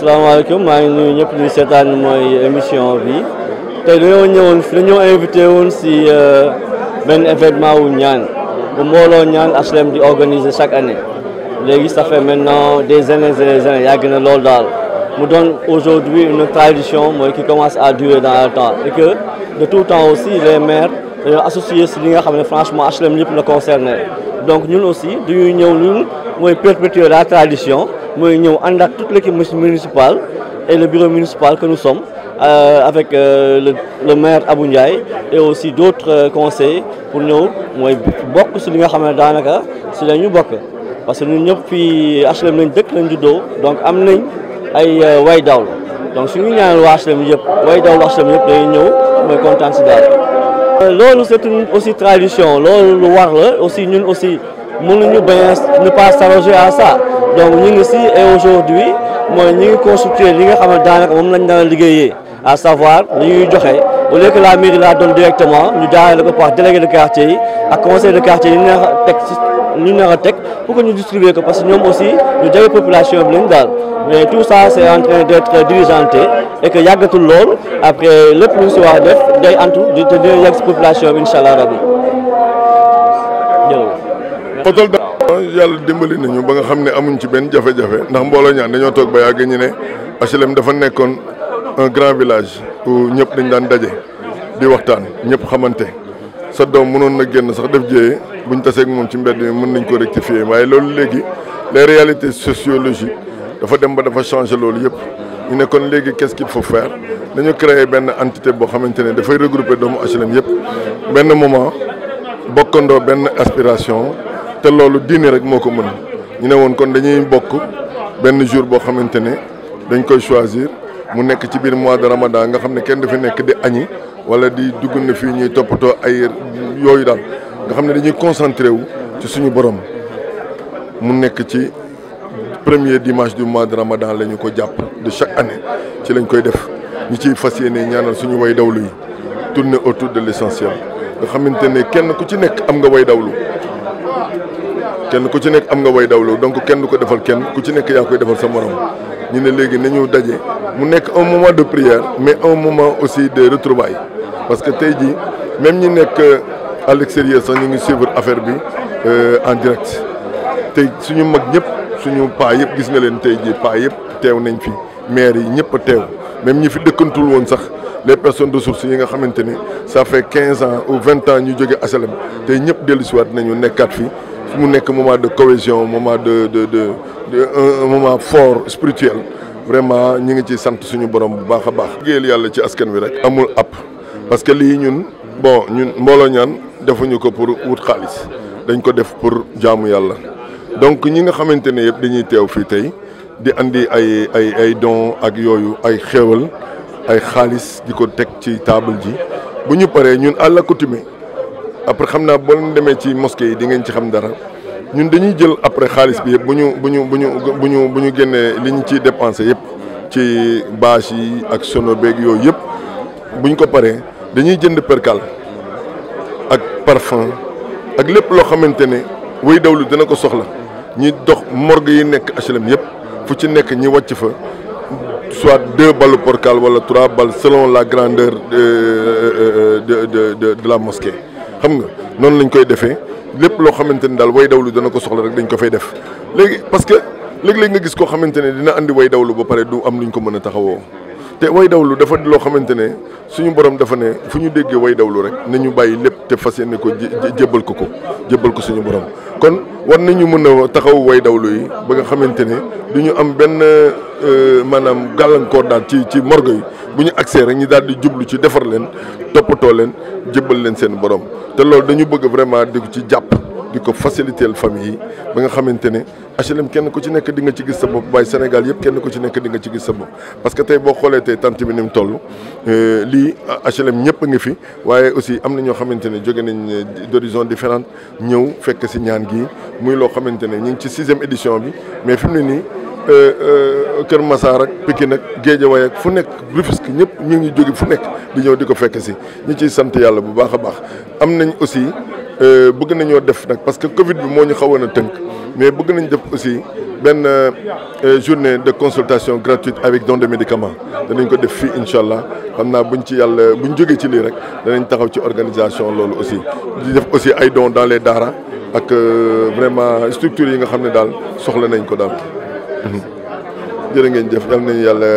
asalaamaaleykum maa ngi nuyu ñëpp di seetaan mooy émission bi tey dañoo invité woon si benn événement wu ñaan bu mbooloo ñaan HLM di organiser chaque année léegi ça fait maintenant des années et des années yàgg na loolu daal mu doon aujourd'hui une tradition mooy qui commence à durer dans le temps et que de tout temps aussi les maires dañoo associé si li nga xam ne franchement HLM ñëpp la concerné donc ñun aussi duñuy ñëw ñun mooy perpétuer la tradition mooy ñëw ànd ak toute l'équipe municipale et le bureau municipal que nous sommes avec le maire Abou Ndiaye et aussi d'autres conseillers pour ñëw mooy bokk si li nga xam ne daanaka si la ñu bokk parce que ñun ñëpp fii HLM lañ dëkk lañ juddoo donc am nañ ay way dawlu donc suñu ñaanal waa HLM yëpp way dawlu HLM yëpp day ñëw mooy kontaan si daal. loolu c'est une aussi tradition loolu lu war la aussi ñun aussi mënuñu bañ ne pas s'arroger à ça donc ñu ngi si et aujourd'hui mooy ñu ngi constituer li nga xam ne daanaka moom lañ daan liggéeyee à savoir li ñuy joxe au lieu que la mairie la donne directement ñu jaarale ko par délégué de quartier yi ak conseil de quartier yi ñu nar a teg pour que ñu distribuer ko parce que ñoom aussi ñu jege population bi lañ daal mais tout ça c'est en train d'être diligenté et que yàggatul lool après lépp lu ñu si wax def day antu di te dina yàgg si population bi incha allah rabi jërëjëf. yàlla dimbali nañu ba nga xam ne amuñ ci benn jafe-jafe ndax mbooloo ñaan dañoo toog ba yàgg ñu ne HLM dafa nekkoon un grand village où ñëpp dañ daan daje di waxtaan ñëpp xamante sa doom mënoon na génn sax def jéyee buñ taseeg moom ci mbedd mi mën nañ ko rectifier waaye loolu léegi les réalités sociologiques dafa dem ba dafa changer loolu yëpp ñu ne kon léegi qu'est-ce qu'il faut faire dañu créer benn entité boo xamante ne dafay regrouper doomu HLM yëpp benn moment bokkandoo benn aspiration te loolu diine rek moo ko mën ñu ne woon kon dañuy bokk benn jour boo xamante ne dañ koy choisir mu nekk ci biir mois de Ramadan nga xam ne kenn du fi nekk di añi wala di dugg na fii ñuy toppatoo ay yooyu daal nga xam ne dañuy concentré wu ci suñu borom mu nekk ci premier dimanche du mois de Ramadan la ñu ko jàpp de chaque année ci lañ koy def ñu ciy fas yéene ñaanal suñu way dawlu yi tourner autour de l'essentiel nga xamante ne kenn ku ci nekk am nga way dawlu kenn ku ci nekk am nga way dawlu donc kenn du ko defal kenn ku ci nekk yaa koy defal sa morom ñu ne léegi nañu daje mu nekk un moment de prière mais un moment aussi de retrouvailles parce que tey jii même ñi nekk à l'extérieur sax ñu ngi suivre affaire bi en direct tey suñu mag ñëpp suñu paa yëpp gis nga leen tey jii paa yëpp teew nañ fi maire yi ñëpp a teew même ñi fi dëkkantul woon sax les personnes ressources yi nga xamante ne ça fait 15 ans ou 20 ans ñu jóge HLM tey ñëpp dellusiwaat nañu nekkaat fi mu nekk moment de cohésion moment de un moment fort spirituel vraiment ñi ngi ci sant suñu borom bu baax a baax. liggéeyal yàlla ci askan wi rek amul app parce que lii ñun mbooloo ñaan defuñu ko pour wut xaalis dañ ko def pour jaamu yàlla donc ñi nga xamante ne yëpp dañuy teew fii tey di andi ay dons ak yooyu ay xéewal ay xaalis di ko teg ci table ji bu ñu paree ñun à l'accoutumée après xam naa boo leen demee ci mosquée yi di ngeen ci xam dara ñun dañuy jël après xaalis bi yëpp bu ñu génnee li ñu ciy dépensé yëpp ci bâche yi ak sono beeg yooyu yëpp bu ñu ko paree dañuy jënd percal ak parfum ak lépp loo xamante ne way dawlu dina ko soxla ñi dox morgue yi nekk HLM yëpp fu ci nekk ñi wàcc fa soit 2 balles percal wala 3 balles selon la grandeur de la mosquée. xam nga noonu lañ koy defee lépp loo xamante ni daal way dawlu dana ko soxla rek dañ ko fay def léegi parce que léeg-léeg nga gis koo xamante ne dina andi way dawlu ba pare du am luñ ko mën a taxawoo te way dawlu dafa loo xamante ne suñu borom dafa ne fu ñu déggee way dawlu rek nañu bàyyi lépp te fas yéene ko jébbal ko suñu borom kon war nañu mën a taxaw way dawlu yi ba nga xamante ne du ñu am benn maanaam gàllankoor daal ci morgue yi bu ñu accès rek ñi daal di jublu ci defar leen toppatoo leen jébbal leen seen borom te loolu dañu bëgg vraiment di ko ci jàpp di ko faciliter famille yi ba nga xamante ne HLM kenn ku ci nekk di nga ci gis sa bopp waaye Sénégal yëpp kenn ku ci nekk di nga ci gis sa bopp parce que tey boo xoolee tey tant bi ni mu toll lii HLM ñëpp a ngi fi waaye aussi am na ñoo xamante ne jóge nañ d'horizons différents ñëw fekk si ñaan gi muy loo xamante ne ñu ngi ci 6e édition bi mais fi mu ne nii Kër Massar ak Pikine ak Guédiawaye ak fu nekk Rufisque ñëpp ñu ngi jóge fu nekk di ñëw di ko fekk si ñu ciy sant yàlla bu baax a baax am nañ aussi bëgg nañoo def nag parce que Covid bi moo ñu xawoon a tënk mais bëgg nañ def aussi benn journée de consultation gratuite avec don de médicaments danañ ko def fii incha allah xam naa buñ ci yàlla buñ jógee ci lii rek danañ taxaw ci organisation loolu aussi di def aussi ay dons dans les daara ak vraiment structures yi nga xam ne daal soxla nañ ko daal jërë ngeen jëf yal nañu yàlla